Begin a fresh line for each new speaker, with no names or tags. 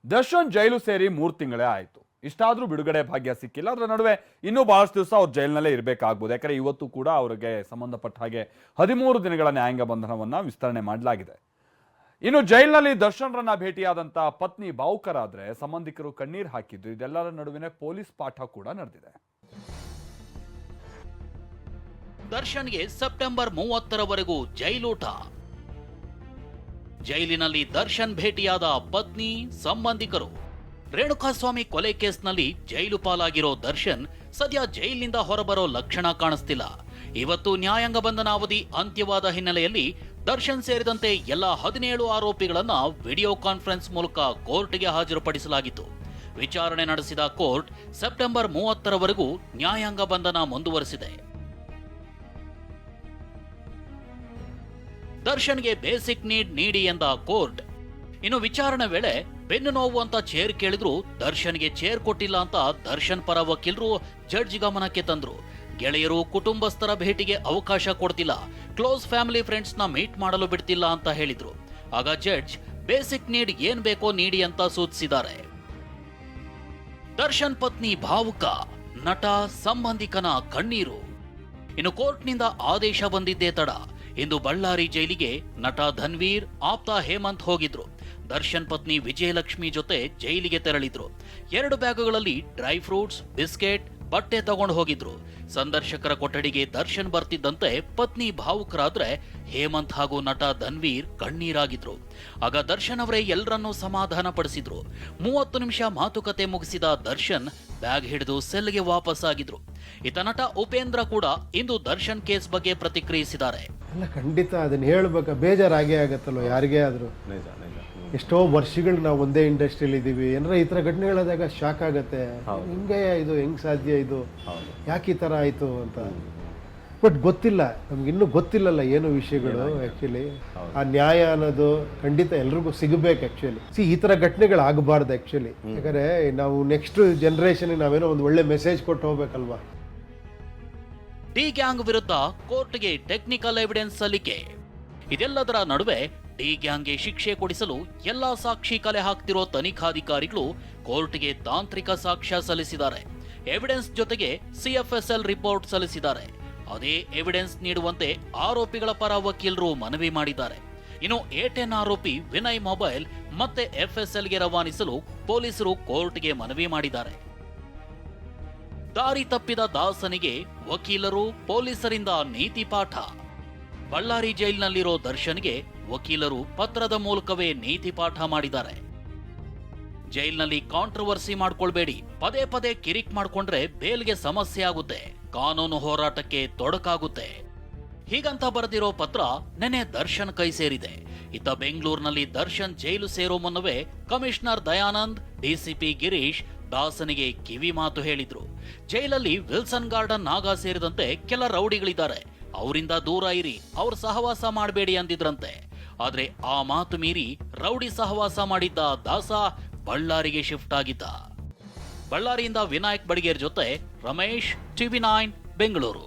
ದರ್ಶನ್ ಜೈಲು ಸೇರಿ 3 ತಿಂಗಳೇ ಆಯಿತು. ಇಷ್ಟಾದರೂ ಬಿಡುಗಡೆ ಭಾಗ್ಯ ಸಿಕ್ಕಿಲ್ಲ. ಅದರ ನಡುವೆ ಇನ್ನೂ ಬಹಳಷ್ಟು ದಿವಸ ಅವ್ರು ಜೈಲಿನಲ್ಲೇ ಇರಬೇಕಾಗ್ಬೋದು. ಯಾಕಂದರೆ ಇವತ್ತು ಕೂಡ ಅವರಿಗೆ ಸಂಬಂಧಪಟ್ಟ ಹಾಗೆ 13 ದಿನಗಳ ನ್ಯಾಯಾಂಗ ಬಂಧನವನ್ನು ವಿಸ್ತರಣೆ ಮಾಡಲಾಗಿದೆ. ಇನ್ನು ಜೈಲಿನಲ್ಲಿ ದರ್ಶನ್ರನ್ನ ಭೇಟಿಯಾದಂಥ ಪತ್ನಿ ಭಾವುಕರಾದ್ರೆ ಸಂಬಂಧಿಕರು ಕಣ್ಣೀರು ಹಾಕಿದ್ದು. ಇದೆಲ್ಲರ ನಡುವಿನ ಪೊಲೀಸ್ ಪಾಠ ಕೂಡ ನಡೆದಿದೆ.
ದರ್ಶನ್ಗೆ ಸೆಪ್ಟೆಂಬರ್ 30ರವರೆಗೂ ಜೈಲೂಟ. ಜೈಲಿನಲ್ಲಿ ದರ್ಶನ್ ಭೇಟಿಯಾದ ಪತ್ನಿ, ಸಂಬಂಧಿಕರು. ರೇಣುಕಾಸ್ವಾಮಿ ಕೊಲೆ ಕೇಸ್ನಲ್ಲಿ ಜೈಲು ಪಾಲಾಗಿರೋ ದರ್ಶನ್ ಸದ್ಯ ಜೈಲಿನಿಂದ ಹೊರಬರೋ ಲಕ್ಷಣ ಕಾಣಿಸ್ತಿಲ್ಲ. ಇವತ್ತು ನ್ಯಾಯಾಂಗ ಬಂಧನ ಅವಧಿ ಅಂತ್ಯವಾದ ಹಿನ್ನೆಲೆಯಲ್ಲಿ ದರ್ಶನ್ ಸೇರಿದಂತೆ ಎಲ್ಲ 17 ಆರೋಪಿಗಳನ್ನ ವಿಡಿಯೋ ಕಾನ್ಫರೆನ್ಸ್ ಮೂಲಕ ಕೋರ್ಟ್ಗೆ ಹಾಜರುಪಡಿಸಲಾಗಿತ್ತು. ವಿಚಾರಣೆ ನಡೆಸಿದ ಕೋರ್ಟ್ ಸೆಪ್ಟೆಂಬರ್ 30ರವರೆಗೂ ನ್ಯಾಯಾಂಗ ಬಂಧನ ಮುಂದುವರೆಸಿದೆ. ದರ್ಶನ್ಗೆ ಬೇಸಿಕ್ ನೀಡ್ ನೀಡಿ ಎಂದ ಕೋರ್ಟ್. ಇನ್ನು ವಿಚಾರಣೆ ವೇಳೆ ಬೆನ್ನು ನೋವು ಅಂತ ಚೇರ್ ಕೇಳಿದ್ರು ದರ್ಶನ್ಗೆ ಚೇರ್ ಕೊಟ್ಟಿಲ್ಲ ಅಂತ ದರ್ಶನ್ ಪರ ವಕೀಲರು ಜಡ್ಜ್ ಗಮನಕ್ಕೆ ತಂದ್ರು. ಗೆಳೆಯರು, ಕುಟುಂಬಸ್ಥರ ಭೇಟಿಗೆ ಅವಕಾಶ ಕೊಡ್ತಿಲ್ಲ, ಕ್ಲೋಸ್ ಫ್ಯಾಮಿಲಿ ಫ್ರೆಂಡ್ಸ್ ನ ಮೀಟ್ ಮಾಡಲು ಬಿಡ್ತಿಲ್ಲ ಅಂತ ಹೇಳಿದ್ರು. ಆಗ ಜಡ್ಜ್ ಬೇಸಿಕ್ ನೀಡ್ ಏನ್ ಬೇಕೋ ನೀಡಿ ಅಂತ ಸೂಚಿಸಿದ್ದಾರೆ. ದರ್ಶನ್ ಪತ್ನಿ ಭಾವುಕ, ನಟ, ಸಂಬಂಧಿಕನ ಕಣ್ಣೀರು. ಇನ್ನು ಕೋರ್ಟ್ನಿಂದ ಆದೇಶ ಬಂದಿದ್ದೇ ತಡ. ಇಂದು ಬಳ್ಳಾರಿ ಜೈಲಿಗೆ ನಟ ಧನ್ವೀರ್, ಆಪ್ತ ಹೇಮಂತ್ ಹೋಗಿದ್ರು. ದರ್ಶನ್ ಪತ್ನಿ ವಿಜಯಲಕ್ಷ್ಮಿ ಜೊತೆ ಜೈಲಿಗೆ ತೆರಳಿದ್ರು. 2 ಬ್ಯಾಗುಗಳಲ್ಲಿ ಡ್ರೈ ಫ್ರೂಟ್ಸ್, ಬಿಸ್ಕೆಟ್, ಬಟ್ಟೆ ತಗೊಂಡು ಹೋಗಿದ್ರು. ಸಂದರ್ಶಕರ ಕೊಠಡಿಗೆ ದರ್ಶನ್ ಬರ್ತಿದ್ದಂತೆ ಪತ್ನಿ ಭಾವುಕರಾದ್ರೆ ಹೇಮಂತ್ ಹಾಗೂ ನಟ ಧನ್ವೀರ್ ಕಣ್ಣೀರಾಗಿದ್ರು. ಆಗ ದರ್ಶನ್ ಅವರೇ ಎಲ್ಲರನ್ನೂ ಸಮಾಧಾನ ಪಡಿಸಿದ್ರು. 30 ನಿಮಿಷ ಮಾತುಕತೆ ಮುಗಿಸಿದ ದರ್ಶನ್ ಬ್ಯಾಗ್ ಹಿಡಿದು ಸೆಲ್ಗೆ ವಾಪಸ್ ಆಗಿದ್ರು. ಇತ ನಟ ಉಪೇಂದ್ರ ಕೂಡ ಇಂದು ದರ್ಶನ್ ಕೇಸ್ ಬಗ್ಗೆ ಪ್ರತಿಕ್ರಿಯಿಸಿದ್ದಾರೆ.
ಅಲ್ಲ, ಖಂಡಿತ ಅದನ್ನ ಹೇಳ್ಬೇಕಾ, ಬೇಜಾರಾಗೇ ಆಗತ್ತಲ್ವ ಯಾರಿಗೇ ಆದರೂ. ಎಷ್ಟೋ ವರ್ಷಗಳು ನಾವು ಒಂದೇ ಇಂಡಸ್ಟ್ರಿಯಲ್ಲಿ ಇದ್ದೀವಿ, ಏನಾರ ಈ ಥರ ಘಟನೆಗಳಾದಾಗ ಶಾಕ್ ಆಗತ್ತೆ. ಹಿಂಗೆ ಇದು ಹೆಂಗ್ ಸಾಧ್ಯ, ಇದು ಯಾಕೆ ಈ ಥರ ಆಯಿತು ಅಂತ. ಬಟ್ ಗೊತ್ತಿಲ್ಲ, ನಮ್ಗೆ ಇನ್ನೂ ಗೊತ್ತಿಲ್ಲಲ್ಲ ಏನು ವಿಷಯಗಳು. ಆ್ಯಕ್ಚುಲಿ ಆ ನ್ಯಾಯ ಅನ್ನೋದು ಖಂಡಿತ ಎಲ್ರಿಗೂ ಸಿಗಬೇಕು. ಆ್ಯಕ್ಚುಲಿ ಈ ಥರ ಘಟನೆಗಳು ಆಗಬಾರ್ದು ಆ್ಯಕ್ಚುಲಿ. ಯಾಕಂದರೆ ನಾವು ನೆಕ್ಸ್ಟ್ ಜನ್ರೇಷನ್ಗೆ ನಾವೇನೋ ಒಂದು ಒಳ್ಳೆ ಮೆಸೇಜ್ ಕೊಟ್ಟು ಹೋಗ್ಬೇಕಲ್ವಾ.
ಡಿ ಗ್ಯಾಂಗ್ ವಿರುದ್ಧ ಕೋರ್ಟ್ಗೆ ಟೆಕ್ನಿಕಲ್ ಎವಿಡೆನ್ಸ್ ಸಲ್ಲಿಕೆ. ಇದೆಲ್ಲದರ ನಡುವೆ ಡಿ ಗ್ಯಾಂಗ್ಗೆ ಶಿಕ್ಷೆ ಕೊಡಿಸಲು ಎಲ್ಲಾ ಸಾಕ್ಷಿ ಕಲೆ ಹಾಕ್ತಿರೋ ತನಿಖಾಧಿಕಾರಿಗಳು ಕೋರ್ಟ್ಗೆ ತಾಂತ್ರಿಕ ಸಾಕ್ಷ್ಯ ಸಲ್ಲಿಸಿದ್ದಾರೆ. ಎವಿಡೆನ್ಸ್ ಜೊತೆಗೆ ಸಿಎಫ್ಎಸ್ಎಲ್ ರಿಪೋರ್ಟ್ ಸಲ್ಲಿಸಿದ್ದಾರೆ. ಅದೇ ಎವಿಡೆನ್ಸ್ ನೀಡುವಂತೆ ಆರೋಪಿಗಳ ಪರ ವಕೀಲರು ಮನವಿ ಮಾಡಿದ್ದಾರೆ. ಇನ್ನು A10 ಆರೋಪಿ ವಿನಯ್ ಮೊಬೈಲ್ ಮತ್ತೆ FSLಗೆ ರವಾನಿಸಲು ಪೊಲೀಸರು ಕೋರ್ಟ್ಗೆ ಮನವಿ ಮಾಡಿದ್ದಾರೆ. ದಾರಿ ತಪ್ಪಿದ ದಾಸನಿಗೆ ವಕೀಲರು, ಪೊಲೀಸರಿಂದ ನೀತಿ ಪಾಠ. ಬಳ್ಳಾರಿ ಜೈಲಿನಲ್ಲಿರೋ ದರ್ಶನ್ಗೆ ವಕೀಲರು ಪತ್ರದ ಮೂಲಕವೇ ನೀತಿ ಪಾಠ ಮಾಡಿದ್ದಾರೆ. ಜೈಲಿನಲ್ಲಿ ಕಾಂಟ್ರವರ್ಸಿ ಮಾಡ್ಕೊಳ್ಬೇಡಿ, ಪದೇ ಪದೇ ಕಿರಿಕ್ ಮಾಡ್ಕೊಂಡ್ರೆ ಬೇಲ್ಗೆ ಸಮಸ್ಯೆ ಆಗುತ್ತೆ, ಕಾನೂನು ಹೋರಾಟಕ್ಕೆ ತೊಡಕಾಗುತ್ತೆ, ಹೀಗಂತ ಬರೆದಿರೋ ಪತ್ರ ನೆನೆ ದರ್ಶನ್ ಕೈ ಸೇರಿದೆ. ಇತ್ತ ಬೆಂಗಳೂರಿನಲ್ಲಿ ದರ್ಶನ್ ಜೈಲು ಸೇರೋ ಮುನ್ನವೇ ಕಮಿಷನರ್ ದಯಾನಂದ್, ಡಿಸಿಪಿ ಗಿರೀಶ್ ದಾಸನಿಗೆ ಕಿವಿ ಮಾತು ಹೇಳಿದ್ರು. ಜೈಲಲ್ಲಿ ವಿಲ್ಸನ್ ಗಾರ್ಡನ್, ನಾಗಾ ಸೇರಿದಂತೆ ಕೆಲ ರೌಡಿಗಳಿದ್ದಾರೆ, ಅವರಿಂದ ದೂರ ಇರಿ, ಅವ್ರ ಸಹವಾಸ ಮಾಡಬೇಡಿ ಅಂದಿದ್ರಂತೆ. ಆದ್ರೆ ಆ ಮಾತು ಮೀರಿ ರೌಡಿ ಸಹವಾಸ ಮಾಡಿದ್ದ ದಾಸ ಬಳ್ಳಾರಿಗೆ ಶಿಫ್ಟ್ ಆಗಿದ್ದ. ಬಳ್ಳಾರಿಯಿಂದ ವಿನಾಯಕ್ ಬಡಿಗೇರ್ ಜೊತೆ ರಮೇಶ್, TV9 ಬೆಂಗಳೂರು.